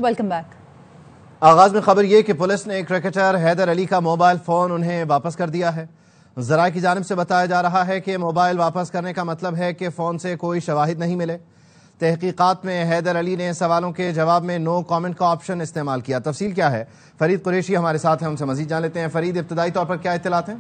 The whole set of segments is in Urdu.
Welcome back. آغاز میں خبر یہ کہ پولیس نے کرکٹر حیدر علی کا موبائل فون انہیں واپس کر دیا ہے۔ ذرائع کی جانب سے بتایا جا رہا ہے کہ موبائل واپس کرنے کا مطلب ہے کہ فون سے کوئی شواہد نہیں ملے۔ تحقیقات میں حیدر علی نے سوالوں کے جواب میں نو کامنٹ کا آپشن استعمال کیا۔ تفصیل کیا ہے؟ فرید قریشی ہمارے ساتھ ہیں، ان سے مزید جان لیتے ہیں۔ فرید، ابتدائی طور پر کیا اطلاعات ہیں؟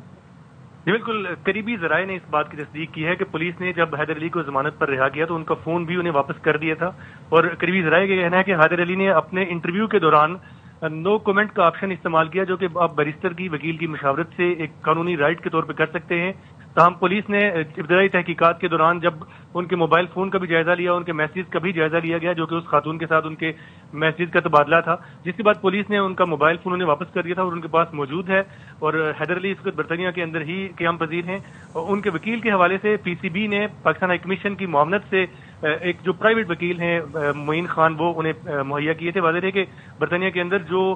جی بالکل، قریبی ذرائع نے اس بات کی تصدیق کی ہے کہ پولیس نے جب حیدر علی کو ضمانت پر رہا کیا تو ان کا فون بھی انہیں واپس کر دیا تھا، اور قریبی ذرائع کا کہنا ہے کہ حیدر علی نے اپنے انٹرویو کے دوران نو کمنٹ کا آپشن استعمال کیا، جو کہ آپ بیرسٹر کی وکیل کی مشاورت سے ایک قانونی رائٹ کے طور پہ کر سکتے ہیں۔ تاہم پولیس نے ابتدائی تحقیقات کے دوران جب ان کے موبائل فون کا بھی جائزہ لیا، ان کے میسیج کا بھی جائزہ لیا گیا، جو کہ اس خاتون کے ساتھ ان کے میسیج کا تبادلہ تھا، جس کے بعد پولیس نے ان کا موبائل فون انہیں واپس کر دیا تھا اور ان کے پاس موجود ہے۔ اور حیدر علی اس وقت برطانیہ کے اندر ہی قیام پذیر ہیں۔ ان کے وکیل کے حوالے سے پی سی بی نے پاکستان ہائی کمیشن کی معاونت سے ایک جو پرائیویٹ وکیل ہیں معین خان، وہ انہیں مہیا کیے تھے۔ واضح ہے کہ برطانیہ کے اندر جو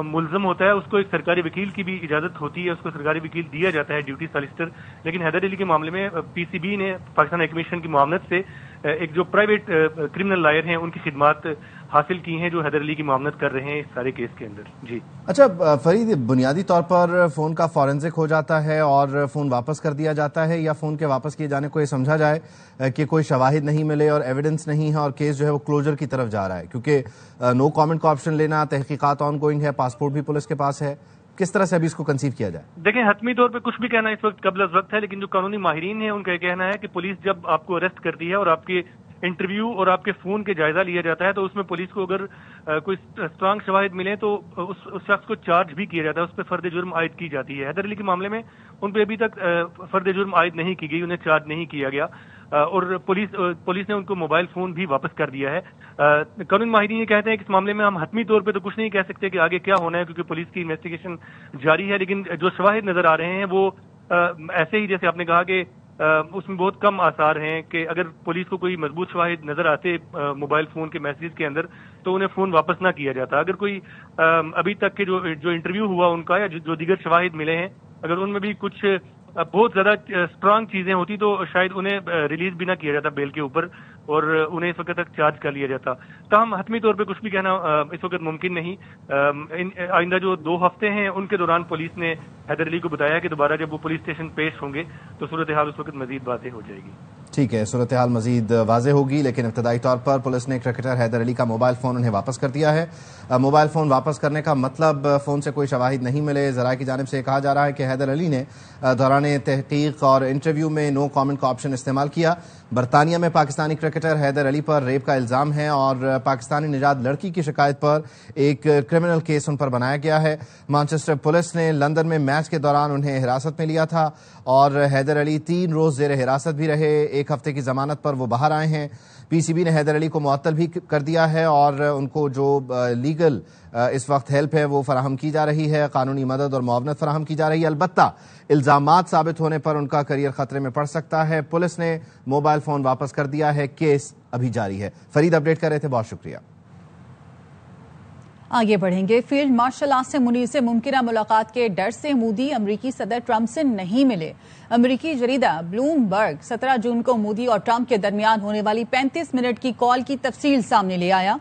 ملزم ہوتا ہے اس کو ایک سرکاری وکیل کی بھی اجازت ہوتی ہے، اس کو سرکاری وکیل دیا جاتا ہے، ڈیوٹی سالیسٹر۔ لیکن حیدر علی کے معاملے میں پی سی بی نے پاکستان ہائی کمیشن کی معاونت سے ایک جو پرائیویٹ کرمنل لائر ہیں ان کی خدمات حاصل کی ہیں، جو حیدر علی کی معاونت کر رہے ہیں اس سارے کیس کے اندر۔ جی اچھا فرید، بنیادی طور پر فون کا فورنزک ہو جاتا ہے اور فون واپس کر دیا جاتا ہے، یا فون کے واپس کیے جانے کو یہ سمجھا جائے کہ کوئی شواہد نہیں ملے اور ایویڈنس نہیں ہے اور کیس جو ہے وہ کلوجر کی طرف جا رہا ہے؟ کیونکہ نو کامنٹ کا آپشن لینا، تحقیقات آن گوئنگ ہے، پاسپورٹ بھی پولیس کے پاس ہے، کس طرح سے ابھی اس کو کنسیو کیا جائے؟ دیکھیں، حتمی طور پہ کچھ بھی کہنا اس وقت قبل از وقت ہے، لیکن جو قانونی ماہرین ہیں ان کا یہ کہنا ہے کہ پولیس جب آپ کو اریسٹ کرتی ہے اور آپ کے انٹرویو اور آپ کے فون کے جائزہ لیا جاتا ہے تو اس میں پولیس کو اگر کوئی اسٹرانگ شواہد ملے تو اس شخص کو چارج بھی کیا جاتا ہے، اس پہ فرد جرم عائد کی جاتی ہے۔ حیدر علی کے معاملے میں ان پہ ابھی تک فرد جرم عائد نہیں کی گئی، انہیں چارج نہیں کیا گیا، اور پولیس نے ان کو موبائل فون بھی واپس کر دیا ہے۔ قانون ماہرین یہ کہتے ہیں کہ اس معاملے میں ہم حتمی طور پہ تو کچھ نہیں کہہ سکتے کہ آگے کیا ہونا ہے، کیونکہ پولیس کی انویسٹیگیشن جاری ہے، لیکن جو شواہد نظر آ رہے ہیں وہ ایسے ہی جیسے آپ نے کہا کہ اس میں بہت کم آثار ہیں کہ اگر پولیس کو کوئی مضبوط شواہد نظر آتے موبائل فون کے میسیج کے اندر تو انہیں فون واپس نہ کیا جاتا۔ اگر کوئی ابھی تک کے جو انٹرویو ہوا ان کا یا جو دیگر شواہد ملے ہیں، اگر ان میں بھی کچھ بہت زیادہ اسٹرانگ چیزیں ہوتی تو شاید انہیں ریلیز بھی نہ کیا جاتا بیل کے اوپر، اور انہیں اس وقت تک چارج کر لیا جاتا۔ تاہم حتمی طور پہ کچھ بھی کہنا اس وقت ممکن نہیں۔ آئندہ جو 2 ہفتے ہیں ان کے دوران پولیس نے حیدر علی کو بتایا کہ دوبارہ جب وہ پولیس اسٹیشن پیش ہوں گے تو صورتحال اس وقت مزید واضح ہو جائے گی۔ ٹھیک ہے، صورتحال مزید واضح ہوگی، لیکن ابتدائی طور پر پولیس نے کرکٹر حیدر علی کا موبائل فون انہیں واپس کر دیا ہے۔ موبائل فون واپس کرنے کا مطلب فون سے کوئی شواہد نہیں ملے۔ ذرائع کی جانب سے کہا جا رہا ہے کہ حیدر علی نے دوران تحقیق اور انٹرویو میں نو کامنٹ کا آپشن استعمال کیا۔ برطانیہ میں پاکستانی کرکٹر حیدر علی پر ریپ کا الزام ہے اور پاکستانی نژاد لڑکی کی شکایت پر ایک کرمنل کیس ان پر بنایا گیا ہے۔ مانچسٹر پولیس نے لندن میں میچ کے دوران انہیں حراست میں لیا تھا اور حیدر علی 3 روز زیر حراست بھی رہے۔ 1 ہفتے کی ضمانت پر وہ باہر آئے ہیں۔ پی سی بی نے حیدر علی کو معطل بھی کر دیا ہے اور ان کو جو لیگل اس وقت ہیلپ ہے وہ فراہم کی جا رہی ہے، قانونی مدد اور معاونت فراہم کی جا رہی ہے۔ البتہ الزامات ثابت ہونے پر ان کا کیریئر خطرے میں پڑ سکتا ہے۔ پولیس نے موبائل فون واپس کر دیا ہے، کیس ابھی جاری ہے۔ فرید اپڈیٹ کر رہے تھے، بہت شکریہ۔ آگے بڑھیں گے۔ فیلڈ مارشل آصم منیر سے ممکنہ ملاقات کے ڈر سے مودی امریکی صدر ٹرمپ سے نہیں ملے۔ امریکی جریدہ بلوم برگ 17 جون کو مودی اور ٹرمپ کے درمیان ہونے والی 35 منٹ کی کال کی تفصیل سامنے لے آیا۔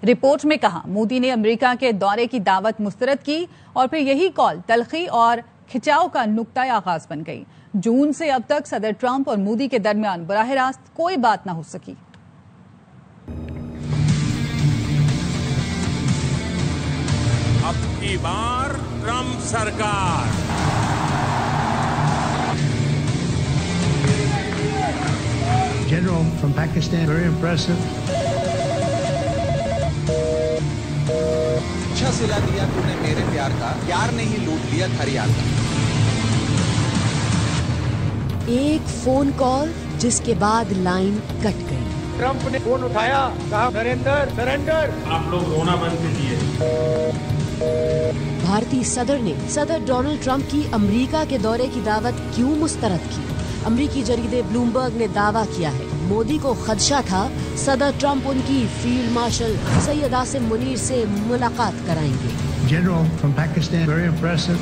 رپورٹ میں کہا مودی نے امریکہ کے دورے کی دعوت مسترد کی اور پھر یہی کال تلخی اور کھچاؤ کا نقطۂ آغاز بن گئی۔ جون سے اب تک صدر ٹرمپ اور مودی کے درمیان براہ راست کوئی بات نہ ہو سکی۔ اب کی بار ٹرمپ سرکار General from Pakistan, very impressive. اچھا سلا دیا تو نے میرے پیار کا، پیار نے ہی لوٹ لیا گھریال کا۔ ایک فون کال جس کے بعد لائن کٹ گئی۔ ٹرمپ نے فون اٹھایا، کہا سرنڈر۔ آپ لوگ رونا بند کیجیے۔ بھارتی صدر نے صدر ڈونلڈ ٹرمپ کی امریکہ کے دورے کی دعوت کیوں مسترد کی؟ امریکی جریدے بلومبرگ نے دعویٰ کیا ہے مودی کو خدشہ تھا صدر ٹرمپ ان کی فیلڈ مارشل سید عاصم منیر سے ملاقات کرائیں گے۔ General from Pakistan, very impressive.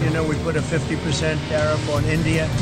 You know, we put a 50% tariff on India.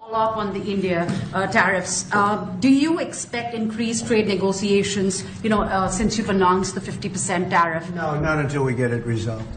Follow up on the India tariffs. Do you expect increased trade negotiations, since you've announced the 50% tariff? No, not until we get it resolved.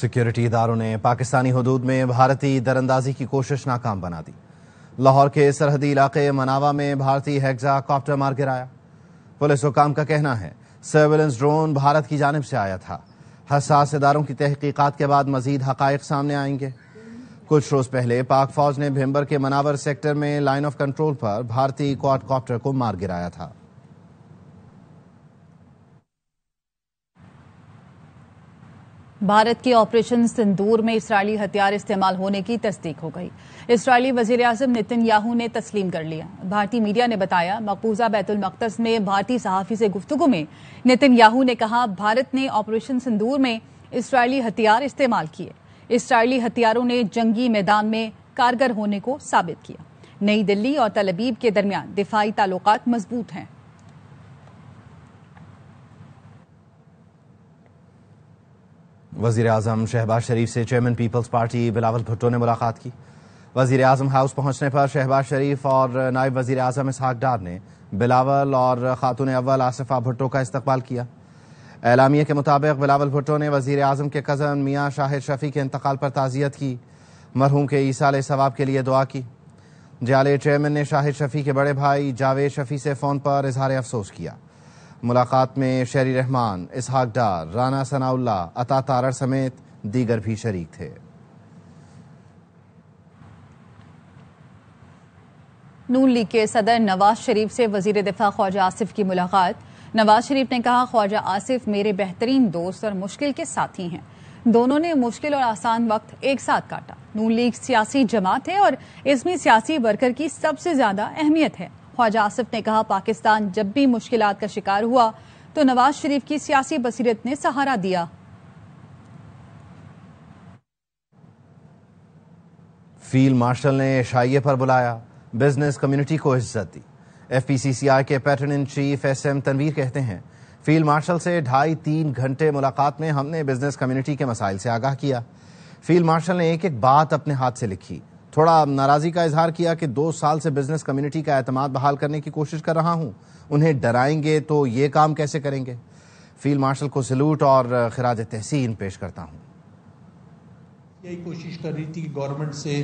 Security اداروں نے پاکستانی حدود میں بھارتی دراندازی کی کوشش ناکام بنا دی۔ لاہور کے سرحدی علاقے مناوا میں بھارتی ہیگزا کاپٹر مار گرایا۔ پولیس حکام کا کہنا ہے سرویلنس ڈرون بھارت کی جانب سے آیا تھا۔ حساس اداروں کی تحقیقات کے بعد مزید حقائق سامنے آئیں گے۔ کچھ روز پہلے پاک فوج نے بھمبر کے مناور سیکٹر میں لائن آف کنٹرول پر بھارتی کوڈ کاپٹر کو مار گرایا تھا۔ بھارت کے آپریشن سندور میں اسرائیلی ہتھیار استعمال ہونے کی تصدیق ہو گئی۔ اسرائیلی وزیر اعظم نتن یاہو نے تسلیم کر لیا۔ بھارتی میڈیا نے بتایا مقبوضہ بیت المقدس میں بھارتی صحافی سے گفتگو میں نتن یاہو نے کہا بھارت نے آپریشن سندور میں اسرائیلی ہتھیار استعمال کیے۔ اسرائیلی ہتھیاروں نے جنگی میدان میں کارگر ہونے کو ثابت کیا۔ نئی دلی اور تل ابیب کے درمیان دفاعی تعلقات مضبوط ہیں۔ وزیر اعظم شہباز شریف سے chairman Peoples Party Bilawal Bhutto نے ملاقات کی۔ وزیر اعظم ہاؤس پہنچنے پر شہباز شریف اور نائب وزیر اعظم اسحاق ڈار نے بلاول اور خاتون اول آصفہ بھٹو کا استقبال کیا۔ اعلامیے کے مطابق بلاول بھٹو نے وزیر اعظم کے کزن میاں شاہد شفیع کے انتقال پر تعزیت کی، مرحوم کے ایصال ثواب کے لیے دعا کی۔ جیالے چیئرمین نے شاہد شفیع کے بڑے بھائی جاوید شفیع سے فون پر اظہار افسوس کیا۔ ملاقات میں شہری رحمان، اسحاق ڈار، رانا ثناء اللہ، عطا تارڑ سمیت دیگر بھی شریک تھے۔ نون لیگ کے صدر نواز شریف سے وزیر دفاع خواجہ آصف کی ملاقات۔ نواز شریف نے کہا خواجہ آصف میرے بہترین دوست اور مشکل کے ساتھی ہیں۔ دونوں نے مشکل اور آسان وقت ایک ساتھ کاٹا۔ نون لیگ سیاسی جماعت ہے اور اس میں سیاسی ورکر کی سب سے زیادہ اہمیت ہے۔ خواجہ آصف نے کہا پاکستان جب بھی مشکلات کا شکار ہوا تو نواز شریف کی سیاسی بصیرت نے سہارا دیا۔ فیلڈ مارشل نے عشائیے پر بلایا، بزنس کمیونٹی کو عزت دی۔ F P C C I کے patron in chief S M Tanvir کہتے ہیں فیلڈ مارشل سے 2.5-3 گھنٹے ملاقات میں ہم نے بزنس کمیونٹی کے مسائل سے آگاہ کیا۔ فیلڈ مارشل نے ایک ایک بات اپنے ہاتھ سے لکھی، تھوڑا ناراضی کا اظہار کیا کہ 2 سال سے بزنس کمیونٹی کا اعتماد بحال کرنے کی کوشش کر رہا ہوں، انہیں ڈرائیں گے تو یہ کام کیسے کریں گے؟ فیلڈ مارشل کو سلوٹ اور خراج تحسین پیش کرتا ہوں۔ یہی کوشش کر رہی تھی کہ گورنمنٹ سے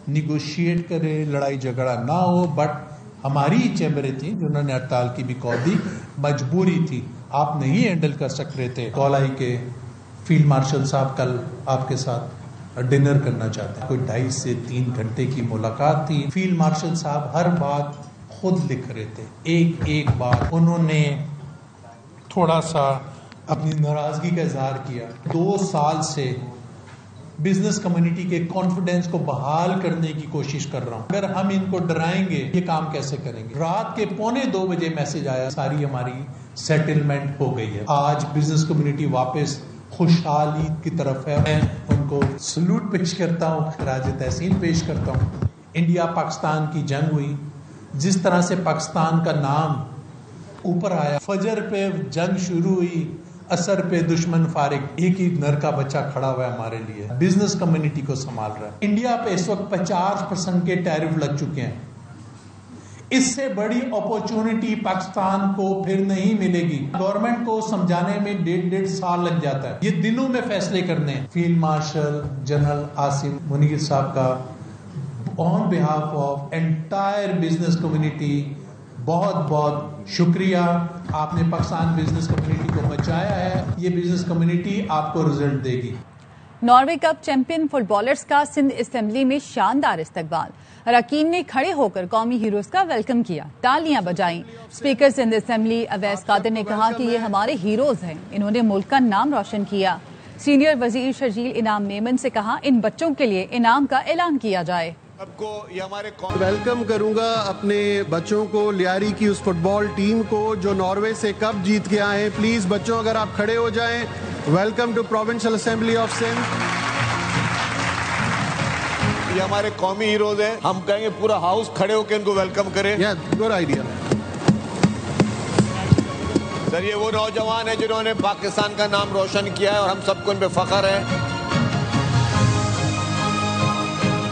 نیگوشیٹ کرے، لڑائی جھگڑا نہ ہو، بٹ ہماری چیمبریں تھیں جنہوں نے ہڑتال کی بھی کال دی، مجبوری تھی، آپ نہیں ہینڈل کر سک رہے تھے۔ کال آئی کہ فیلڈ مارشل صاحب کل آپ کے ساتھ ڈنر کرنا چاہتے ہیں۔ کوئی 2.5 سے 3 گھنٹے کی ملاقات تھی۔ فیلڈ مارشل صاحب ہر بات خود لکھ رہے تھے، ایک ایک بات۔ انہوں نے تھوڑا سا اپنی ناراضگی کا اظہار کیا۔ 2 سال سے بزنس کمیونٹی کے کانفیڈنس کو بحال کرنے کی کوشش کر رہا ہوں، اگر ہم ان کو ڈرائیں گے یہ کام کیسے کریں گے؟ رات کے 1:45 بجے میسج آیا ساری ہماری سیٹلمنٹ ہو گئی ہے۔ آج بزنس کمیونٹی واپس خوشحالی کی طرف ہے۔ میں ان کو سلوٹ پیش کرتا ہوں، خراج تحسین پیش کرتا ہوں۔ انڈیا پاکستان کی جنگ ہوئی، جس طرح سے پاکستان کا نام اوپر آیا، فجر پہ جنگ شروع ہوئی، اثر پہ دشمن فارغ، ایک ہی نر کا بچہ کھڑا ہوا ہے ہمارے لیے، بزنس کمیونٹی کو سنبھال رہا ہے۔ انڈیا پہ اس وقت 50% کے ٹیرف لگ چکے ہیں۔ اس سے بڑی اپورچونٹی پاکستان کو پھر نہیں ملے گی۔ گورنمنٹ کو سمجھانے میں 1.5 سال لگ جاتا ہے، یہ دنوں میں فیصلے کرنے ہیں۔ Field marshal general Asim Munir صاحب کا on behalf of entire business community بہت بہت شکریہ۔ آپ نے پاکستان بزنس کمیونٹی کو بچایا ہے، یہ بزنس کمیونٹی آپ کو رزلٹ دے گی۔ Norway cup champion footballers کا سندھ اسمبلی میں شاندار استقبال، اراکین نے کھڑے ہو کر قومی ہیروز کا ویلکم کیا، تالیاں بجائیں۔ اسپیکر سندھ اسمبلی اویس قادر نے کہا کہ یہ ہمارے ہیروز ہیں، انہوں نے ملک کا نام روشن کیا۔ سینئر وزیر شرجیل انعام میمن سے کہا ان بچوں کے لیے انعام کا اعلان کیا جائے۔ ویلکم کروں گا اپنے بچوں کو، لیاری کی اس فٹ بال ٹیم کو جو ناروے سے کپ جیت کے آئے ہیں۔ پلیز بچوں اگر آپ کھڑے ہو جائیں۔ Welcome to provincial assembly of Sindh. یہ ہمارے قومی ہیروز ہیں، ہم کہیں گے پورا ہاؤس کھڑے ہو کے ان کو ویلکم کریں۔ Good idea. سر یہ وہ نوجوان ہیں جنہوں نے پاکستان کا نام روشن کیا ہے اور ہم سب کو ان پہ فخر ہے۔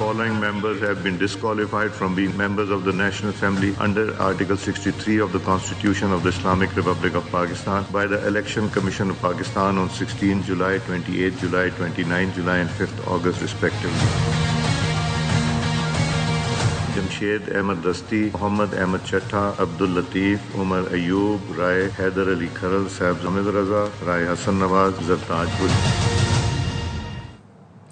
Following members have been disqualified from being members of the National Assembly under Article 63 of the Constitution of the Islamic Republic of Pakistan by the Election Commission of Pakistan on 16 July, 28 July, 29 July and 5th August respectively. Jamshed Ahmed Dasti, Mohammad Ahmed Chattha, Abdul Latif, Umar Ayoub, Rai Haider Ali Kharal, Sahib Hamid Raza, Rai Hassan Nawaz, Zartaj Gul।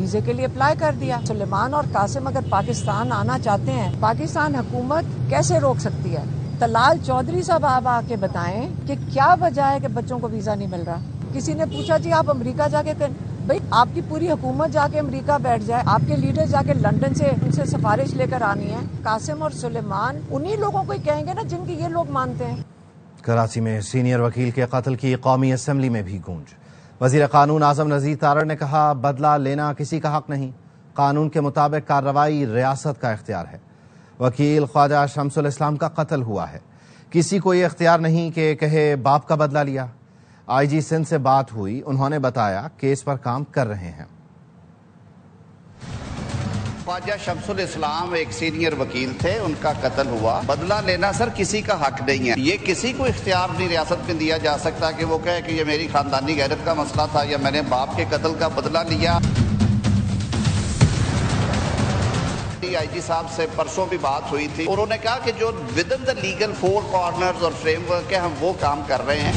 ویزے کے لیے اپلائی کر دیا. سلیمان اور قاسم اگر پاکستان آنا چاہتے ہیں پاکستان حکومت کیسے روک سکتی ہے؟ طلال چودھری صاحب آپ آ کے بتائیں کہ کیا وجہ ہے کہ بچوں کو ویزا نہیں مل رہا. کسی نے پوچھا جی آپ امریکہ جا کے بھائی آپ کی پوری حکومت جا کے امریکہ بیٹھ جائے, آپ کے لیڈر جا کے لنڈن سے ان سے سفارش لے کر آنی ہے. قاسم اور سلیمان انہی لوگوں کو کہیں گے نا جن کی یہ لوگ مانتے ہیں. کراچی میں سینئر وکیل کے قتل کی قومی اسمبلی میں بھی گونج. وزیر قانون اعظم نذیر تارڑ نے کہا بدلہ لینا کسی کا حق نہیں, قانون کے مطابق کارروائی ریاست کا اختیار ہے. وکیل خواجہ شمس الاسلام کا قتل ہوا ہے, کسی کو یہ اختیار نہیں کہ کہے باپ کا بدلہ لیا. آئی جی سندھ سے بات ہوئی, انہوں نے بتایا کیس پر کام کر رہے ہیں. خواجہ شمس الاسلام ایک سینئر وکیل تھے, ان کا قتل ہوا. بدلہ لینا سر کسی کا حق نہیں ہے, یہ کسی کو اختیار نہیں ریاست میں دیا جا سکتا کہ وہ کہے کہ یہ میری خاندانی غیرت کا مسئلہ تھا یا میں نے باپ کے قتل کا بدلہ لیا. آئی جی صاحب سے پرسوں بھی بات ہوئی تھی, انہوں نے کہا کہ جو with in the legal four corners اور فریم ورک ہے ہم وہ کام کر رہے ہیں.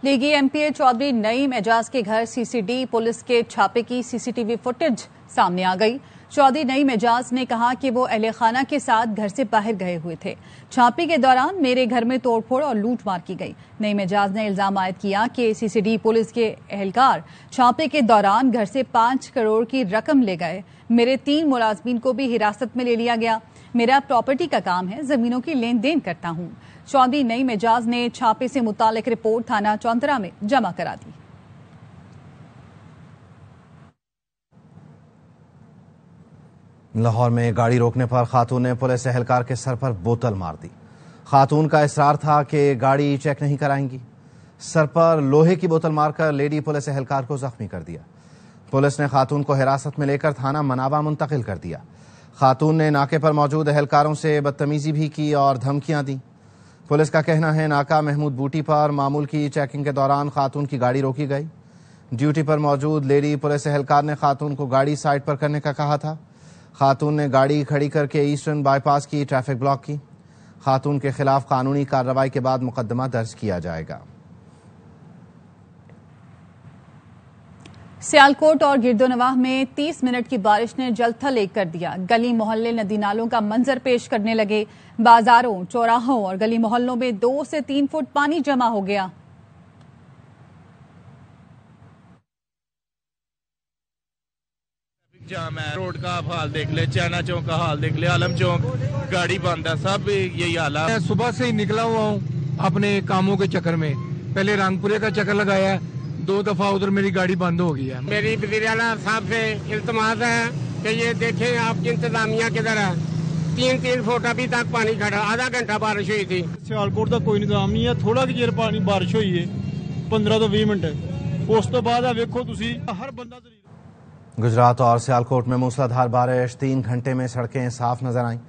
لیگی ایم پی اے چودھری نعیم اعجاز کے گھر سی سی ڈی پولیس کے چھاپے کی سی سی ٹی وی فوٹیج سامنے آ گئی. چودھری نعیم اعجاز نے کہا کہ وہ اہل خانہ کے ساتھ گھر سے باہر گئے ہوئے تھے. چھاپے کے دوران میرے گھر میں توڑ پھوڑ اور لوٹ مار کی گئی. نعیم اعجاز نے الزام عائد کیا کہ سی سی ڈی پولیس کے اہلکار چھاپے کے دوران گھر سے 5 کروڑ کی رقم لے گئے. میرے 3 ملازمین کو بھی حراست میں لے لیا گیا. میرا پراپرٹی کا کام ہے, زمینوں کی لین دین کرتا ہوں. چودھری نعیم اعجاز نے چھاپے سے متعلق رپورٹ تھانہ چونترا میں جمع کرا دی. لاہور میں گاڑی روکنے پر خاتون نے پولیس اہلکار کے سر پر بوتل مار دی. خاتون کا اصرار تھا کہ گاڑی چیک نہیں کرائیں گی. سر پر لوہے کی بوتل مار کر لیڈی پولیس اہلکار کو زخمی کر دیا. پولیس نے خاتون کو حراست میں لے کر تھانہ منابع منتقل کر دیا. خاتون نے ناکے پر موجود اہلکاروں سے بدتمیزی بھی کی اور دھمکیاں دیں. پولیس کا کہنا ہے ناکہ محمود بوٹی پر معمول کی چیکنگ کے دوران خاتون کی گاڑی روکی گئی. ڈیوٹی پر موجود لیڈی پولیس اہلکار نے خاتون کو گاڑی سائڈ پر کرنے کا کہا تھا. خاتون نے گاڑی کھڑی کر کے ایسٹرن بائی پاس کی ٹریفک بلاک کی. خاتون کے خلاف قانونی کارروائی کے بعد مقدمہ درج کیا جائے گا. سیالکوٹ اور گردونواہ میں 30 منٹ کی بارش نے جل تھل ایک کر دیا. گلی محلے ندی نالوں کا منظر پیش کرنے لگے. بازاروں, چوراہوں اور گلی محلوں میں 2 سے 3 فٹ پانی جمع ہو گیا. جام ہے, روڈ کا حال دیکھ لے, چائنا چوک کا حال دیکھ لے, عالم چوک گاڑی بند ہے, سب یہی حال ہے. صبح سے ہی نکلا ہوا ہوں اپنے کاموں کے چکر میں. پہلے رنگپورے کا چکر لگایا, 2 دفعہ ادھر میری گاڑی بند ہو گئی ہے. میری وزیر اعلیٰ صاحب سے التماس ہے کہ یہ دیکھیں آپ کی انتظامیہ کدھر ہے. 3 فٹ ابھی تک پانی کھڑا, آدھا گھنٹہ بارش ہوئی تھی. سیالکوٹ کا کوئی نظام نہیں ہے. تھوڑا کہ دیر پانی بارش ہوئی ہے 15 ਤੋਂ 20 منٹ, اس تو بعد ویکھو تسی ہر بندہ. گجرات اور سیالکوٹ میں موسلادھار بارش, 3 گھنٹے میں سڑکیں صاف نظر آئیں.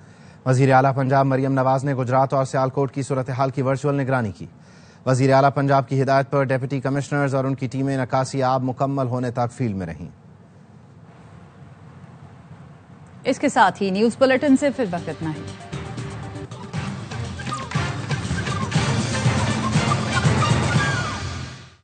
وزیر اعلیٰ پنجاب مریم نواز نے گجرات اور سیالکوٹ کی صورتحال کی ورچوئل نگرانی کی. وزیر اعلیٰ پنجاب کی ہدایت پر ڈپٹی کمشنرز اور ان کی ٹیمیں نکاسی آب مکمل ہونے تک فیلڈ میں رہیں. اس کے ساتھ ہی نیوز بلیٹن سے پھر وقت اتنا ہے.